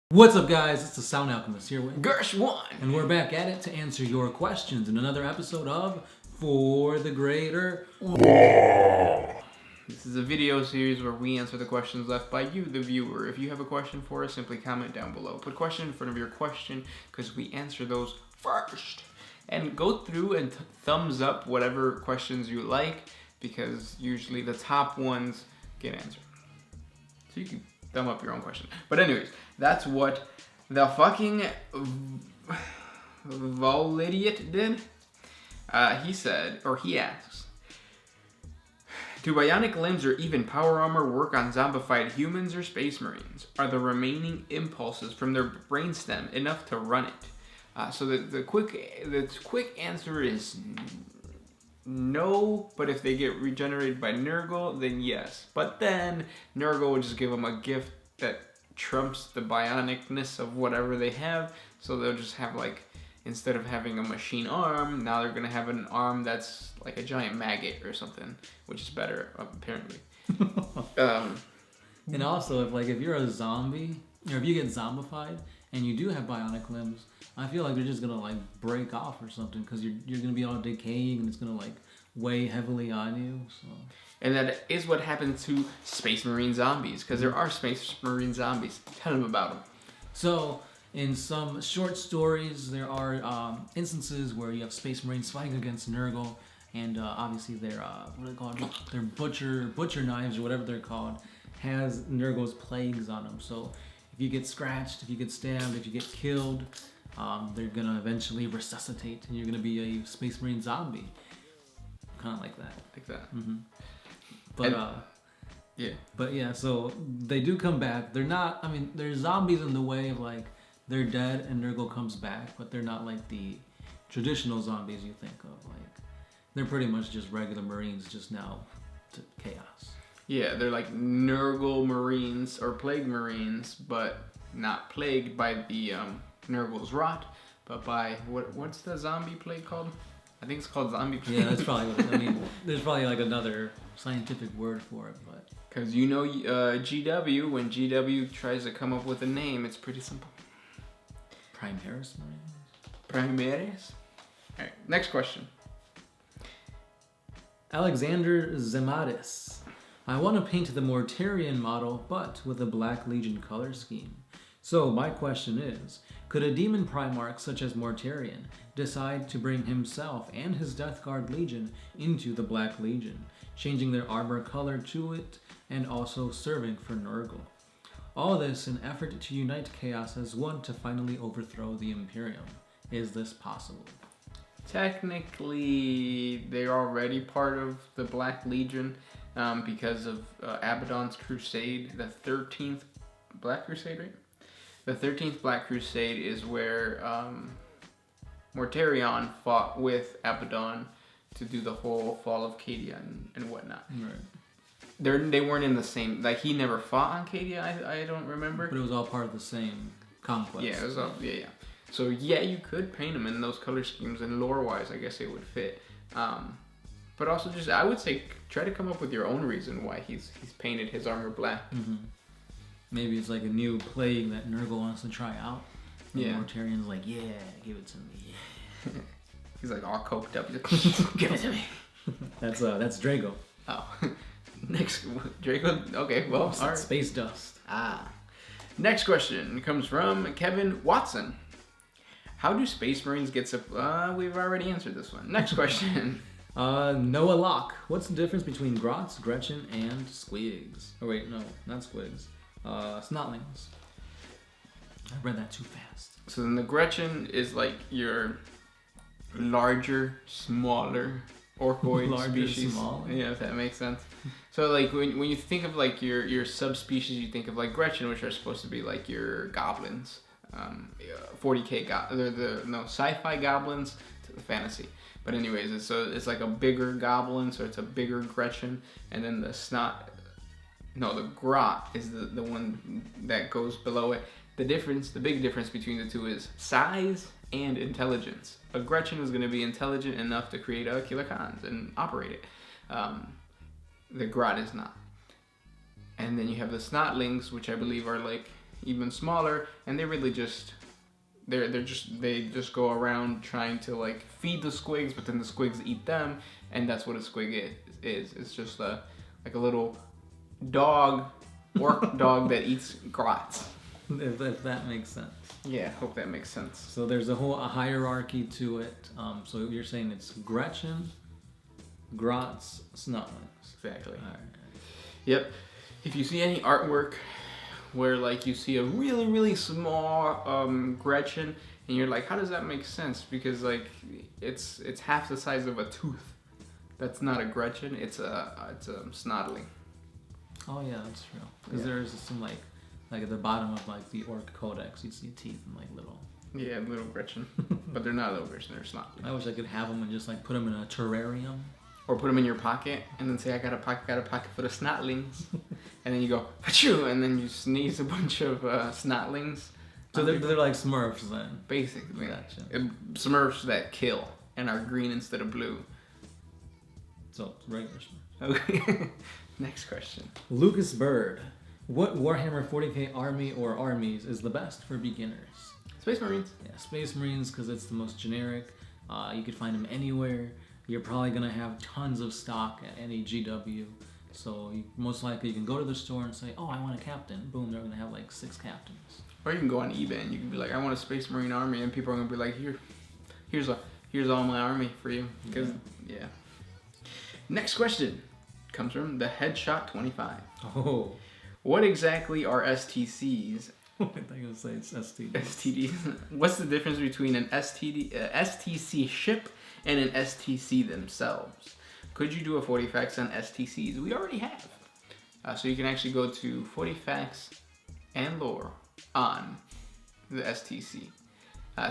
What's up, guys? It's the Sound Alchemist here with Gersh1, and we're back at it to answer your questions in another episode of For the Greater War. This is a video series where we answer the questions left by you, the viewer. If you have a question for us, simply comment down below. Put question in front of your question because we answer those first. And go through and thumbs up whatever questions you like because usually the top ones get answered. So you can thumb up your own question. But anyways, that's what the fucking Volidiot did. He asks, do bionic limbs or even power armor work on zombified humans or space marines? Are the remaining impulses from their brainstem enough to run it? So the quick answer is no, but if they get regenerated by Nurgle, then yes. But then Nurgle will just give them a gift that trumps the bionicness of whatever they have. So they'll just have, like, instead of having a machine arm, now they're gonna have an arm that's like a giant maggot or something, which is better apparently. And also, if you're a zombie, or if you get zombified and you do have bionic limbs, I feel like they're just gonna like break off or something because you're gonna be all decaying and it's gonna like weigh heavily on you. So. And that is what happened to Space Marine zombies, because there are Space Marine zombies. Tell them about them. So, in some short stories, there are instances where you have Space Marines fighting against Nurgle, and obviously their what are they called? Their butcher knives or whatever they're called has Nurgle's plagues on them. So, if you get scratched, if you get stabbed, if you get killed, they're gonna eventually resuscitate, and you're gonna be a Space Marine zombie, kind of like that. Like that. Mm-hmm. But yeah, so they do come back. They're not, I mean, they're zombies in the way of like, they're dead and Nurgle comes back, but they're not like the traditional zombies you think of. Like, they're pretty much just regular Marines, just now to chaos. Yeah, they're like Nurgle Marines or Plague Marines, but not plagued by the Nurgle's rot, but by, what's the zombie plague called? I think it's called zombie plague. Yeah, that's probably what I mean. There's probably like another scientific word for it, but... Because you know GW, when GW tries to come up with a name, it's pretty simple. Primaris Marines? Primaris? Alright, next question. Alexander Zemadis. I want to paint the Mortarian model, but with a Black Legion color scheme. So my question is, could a demon Primarch such as Mortarian decide to bring himself and his Death Guard Legion into the Black Legion, changing their armor color to it and also serving for Nurgle? All this in effort to unite Chaos as one to finally overthrow the Imperium. Is this possible? Technically, they're already part of the Black Legion because of Abaddon's Crusade, the 13th Black Crusade, right? The 13th Black Crusade is where Mortarion fought with Abaddon to do the whole fall of Cadia and whatnot. Right. They weren't in the same, like, he never fought on Cadia, I don't remember. But it was all part of the same conquest. Yeah, it was all, yeah. So yeah, you could paint them in those color schemes, and lore-wise, I guess it would fit. But also just, I would say, try to come up with your own reason why he's painted his armor black. Mm-hmm. Maybe it's like a new plague that Nurgle wants to try out. And yeah. Mortarian's like, yeah, give it to me. He's like all coked up. He's like, give it to me. That's Drago. Oh. Next, Draco. Okay, well, all right. Space dust. Next question comes from Kevin Watson. How do Space Marines get we've already answered this one. Next question. Noah Locke. What's the difference between Grots, Gretchen, and Squigs? Oh wait, no, not Squigs. Snotlings. I read that too fast. So then the Gretchen is like your larger, smaller orcoid species. Smaller. Yeah, if that makes sense. So like when you think of like your subspecies, you think of like Gretchen, which are supposed to be like your goblins. 40K sci-fi goblins to the fantasy. But anyways, it's like a bigger goblin, so it's a bigger Gretchen, and then the grot is the one that goes below it. The big difference between the two is size and intelligence. A Gretchen is going to be intelligent enough to create a Killer Khans and operate it. The grot is not. And then you have the Snotlings, which I believe are like even smaller, and they really just they just go around trying to like feed the squigs, but then the squigs eat them, and that's what a squig is. It's just like a little dog, orc dog that eats grots. If that makes sense. Yeah, hope that makes sense. So there's a hierarchy to it. So you're saying it's Gretchen, Grots, Snotlings. Exactly. All right. Yep. If you see any artwork where like you see a really small Gretchen and you're like, how does that make sense? Because like it's half the size of a tooth. That's not a Gretchen. It's a Snotling. Oh yeah, that's true. Because there's some like at the bottom of like the Orc Codex, you see teeth and like little. Yeah, little Gretchen. But they're not little Gretchen. They're Snotling. I wish I could have them and just like put them in a terrarium. Or put them in your pocket and then say, I got a pocket full of Snotlings. And then you go, achoo, and then you sneeze a bunch of Snotlings. So they're like Smurfs then. Basically. Gotcha. Smurfs that kill and are green instead of blue. So regular Smurfs. Okay. Next question. Lucas Bird. What Warhammer 40K army or armies is the best for beginners? Space Marines. Yeah, Space Marines because it's the most generic. You could find them anywhere. You're probably going to have tons of stock at any GW. So most likely you can go to the store and say, oh, I want a captain. Boom, they're going to have like 6 captains. Or you can go on eBay and you can be like, I want a Space Marine army. And people are going to be like, here's all my army for you. Because, yeah. Next question comes from the Headshot 25. Oh. What exactly are STCs? I think I'm going to say it's STDs. STDs. What's the difference between an STC ship and an STC themselves? Could you do a 40 facts on STCs? We already have. So you can actually go to 40 facts and lore on the STC.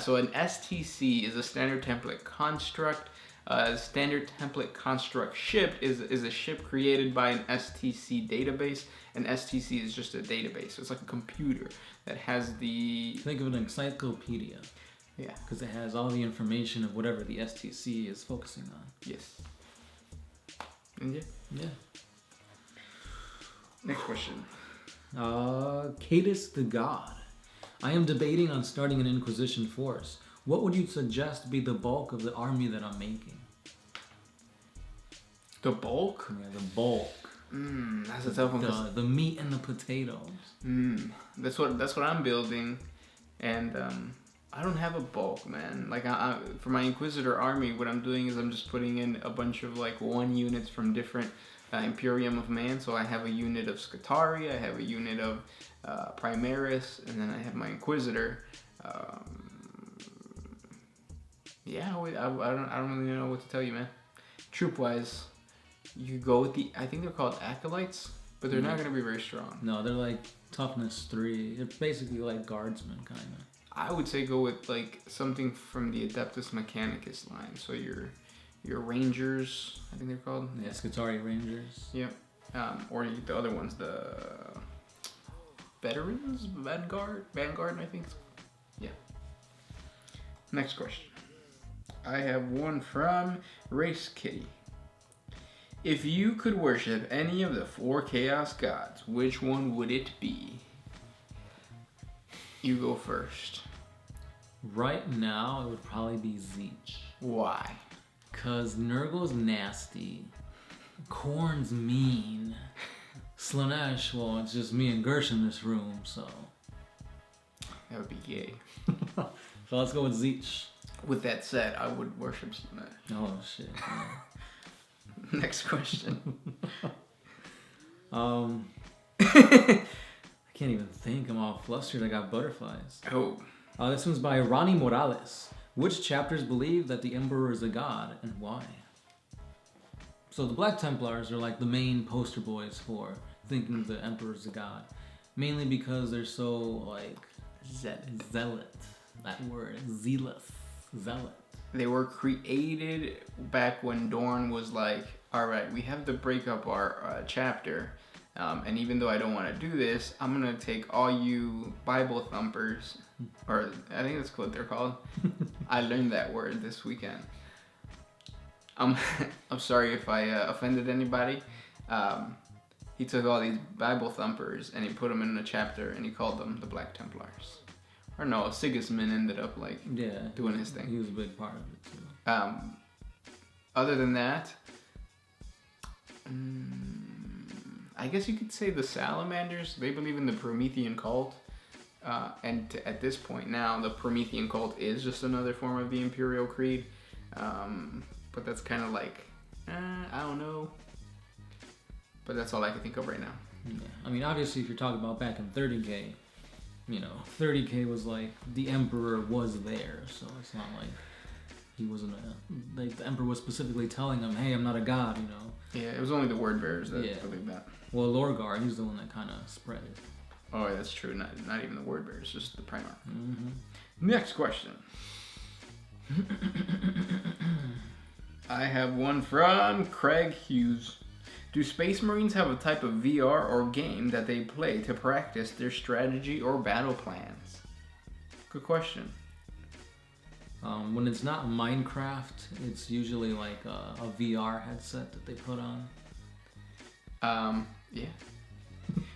So an STC is a standard template construct. A standard template construct ship is a ship created by an STC database. An STC is just a database. So it's like a computer that has the... Think of an encyclopedia. Yeah. Because it has all the information of whatever the STC is focusing on. Yes. And Yeah. Next question. Cadus the God. I am debating on starting an Inquisition force. What would you suggest be the bulk of the army that I'm making? The bulk? Yeah, the bulk. That's a tough one. The meat and the potatoes. That's what I'm building, and I don't have a bulk, man. Like for my Inquisitor army, what I'm doing is I'm just putting in a bunch of like 1 units from different Imperium of Man. So I have a unit of Scutari, I have a unit of Primaris, and then I have my Inquisitor. Yeah, I don't really know what to tell you, man. Troop wise, you go with I think they're called Acolytes, but they're not going to be very strong. No, they're like toughness 3. They're basically like guardsmen, kind of. I would say go with like something from the Adeptus Mechanicus line. So your Rangers, I think they're called. Yeah, Scutari Rangers. Yep. Or the other ones, the Veterans, Vanguard, I think. Yeah. Next question. I have one from Race Kitty. If you could worship any of the 4 Chaos Gods, which one would it be? You go first. Right now, it would probably be Zeech. Why? Because Nurgle's nasty. Korn's mean. Slanesh, well, it's just me and Gersh in this room, so. That would be gay. So let's go with Zeech. With that said, I would worship Slanesh. Oh, shit. Yeah. Next question. I can't even think. I'm all flustered. I got butterflies. Oh. This one's by Ronnie Morales. Which chapters believe that the Emperor is a god and why? So the Black Templars are like the main poster boys for thinking the Emperor is a god. Mainly because they're so like zealot. That word. Zealous. Zealot. They were created back when Dorn was like, alright, we have to break up our chapter. And even though I don't want to do this, I'm going to take all you Bible thumpers, or I think that's what they're called. I learned that word this weekend. I'm sorry if I offended anybody. he took all these Bible thumpers and he put them in a chapter and he called them the Black Templars. Or no, Sigismund ended up like doing his thing. He was a big part of it too. Other than that, I guess you could say the Salamanders, they believe in the Promethean cult. And at this point now, the Promethean cult is just another form of the Imperial Creed. But that's kind of like, I don't know. But that's all I can think of right now. Yeah. I mean, obviously, if you're talking about back in 30K, 30K was like, the Emperor was there. So it's not like he wasn't like the Emperor was specifically telling him, hey, I'm not a god, Yeah, it was only the word bearers that believed that. Well, Lorgar, he's the one that kind of spread it. Oh, yeah, that's true. Not even the word bearers, just the Primarch. Mm-hmm. Next question. I have one from Craig Hughes. Do Space Marines have a type of VR or game that they play to practice their strategy or battle plans? Good question. When it's not Minecraft, it's usually like a VR headset that they put on. Yeah.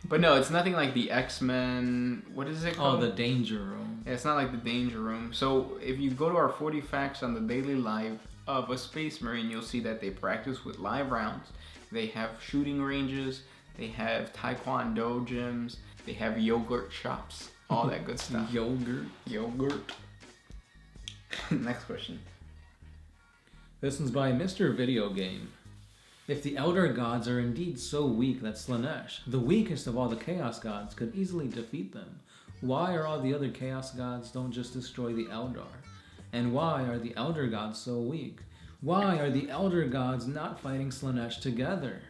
But no, it's nothing like the X-Men. What is it called? Oh, the Danger Room. Yeah, it's not like the Danger Room. So if you go to our 40 Facts on the daily life of a Space Marine, you'll see that they practice with live rounds. They have shooting ranges. They have Taekwondo gyms. They have yogurt shops. All that good stuff. Yogurt. Next question. This one's by Mr. Video Game. If the Elder Gods are indeed so weak that Slanesh, the weakest of all the Chaos Gods, could easily defeat them, why are all the other Chaos Gods don't just destroy the Eldar? And why are the Elder Gods so weak? Why are the Elder Gods not fighting Slanesh together?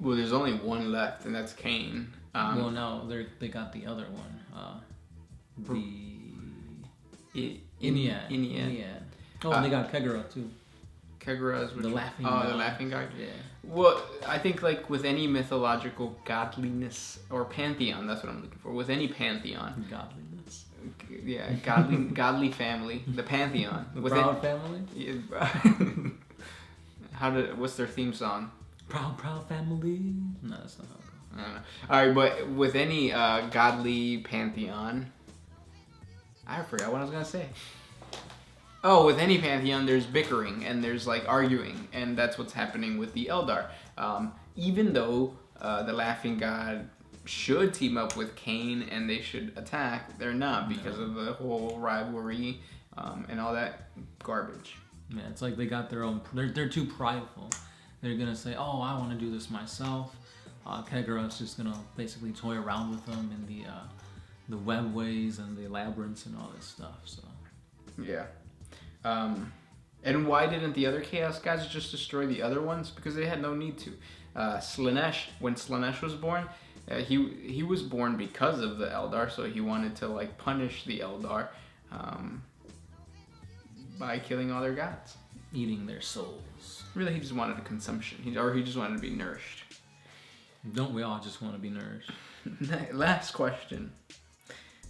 Well, there's only one left, and that's Cain. Well, no, they got the other one. Iniad. Oh, and they got Kegara too. Kegara is the laughing god. The laughing god. Yeah. Well, I think like with any mythological godliness or pantheon, that's what I'm looking for. With any pantheon. Godliness. Yeah, godly family, the pantheon. The Proud Family. Yeah. What's their theme song? Proud Family. No, that's not how it goes. I don't know. All right, but with any godly pantheon, I forgot what I was gonna say. Oh, with any pantheon, there's bickering and there's like arguing, and that's what's happening with the Eldar. Even though the laughing god should team up with Cain and they should attack, they're not because of the whole rivalry and all that garbage. Yeah, it's like they got their own. They're too prideful. They're gonna say, "Oh, I want to do this myself." Kegara's just gonna basically toy around with them in the webways and the labyrinths and all this stuff. So. Yeah. And why didn't the other Chaos Gods just destroy the other ones? Because they had no need to. Slanesh, when Slanesh was born, he was born because of the Eldar, so he wanted to like punish the Eldar by killing all their gods. Eating their souls. Really, he just wanted a consumption. He just wanted to be nourished. Don't we all just want to be nourished? Last question.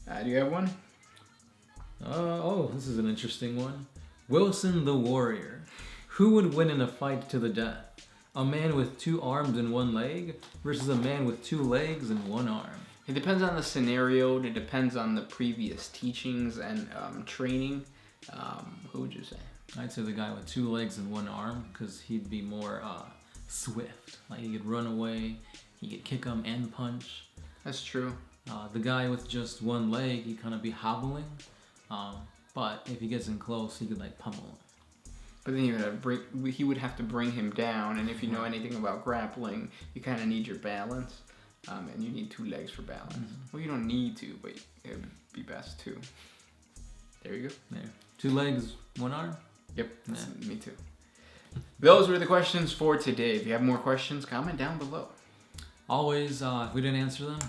Do you have one? This is an interesting one. Wilson the Warrior. Who would win in a fight to the death? A man with 2 arms and 1 leg versus a man with 2 legs and 1 arm. It depends on the scenario. It depends on the previous teachings and training. Who would you say? I'd say the guy with 2 legs and 1 arm, because he'd be more swift. Like he could run away, he could kick him and punch. That's true. The guy with just 1 leg, he'd kind of be hobbling. But if he gets in close, he could like pummel him. But then he would have to bring him down, and if you know anything about grappling, you kind of need your balance, and you need 2 legs for balance. Mm-hmm. Well, you don't need to, but it would be best too. There you go. There. 2 legs, 1 arm? Yep, me too. Those were the questions for today. If you have more questions, comment down below. Always, if we didn't answer them,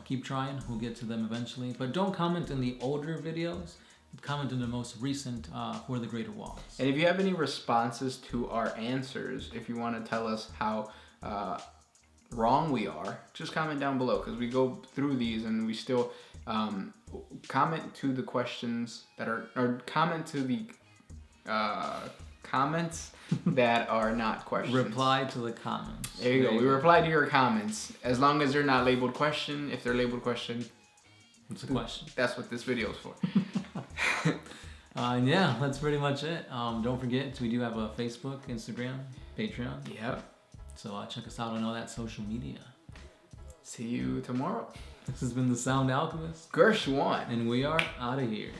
keep trying. We'll get to them eventually. But don't comment in the older videos. Comment in the most recent For the Greater Walls. And if you have any responses to our answers, if you want to tell us how wrong we are, just comment down below, because we go through these and we still comment to the questions that are, or comment to the comments that are not questions. Reply to the comments. There you go. We reply to your comments. As long as they're not labeled question. If they're labeled question, it's a question. That's what this video is for. Yeah, that's pretty much it. Don't forget, we do have a Facebook, Instagram, Patreon. Yep. So check us out on all that social media. See you tomorrow. This has been the Sound Alchemist. Gersh1. And we are out of here.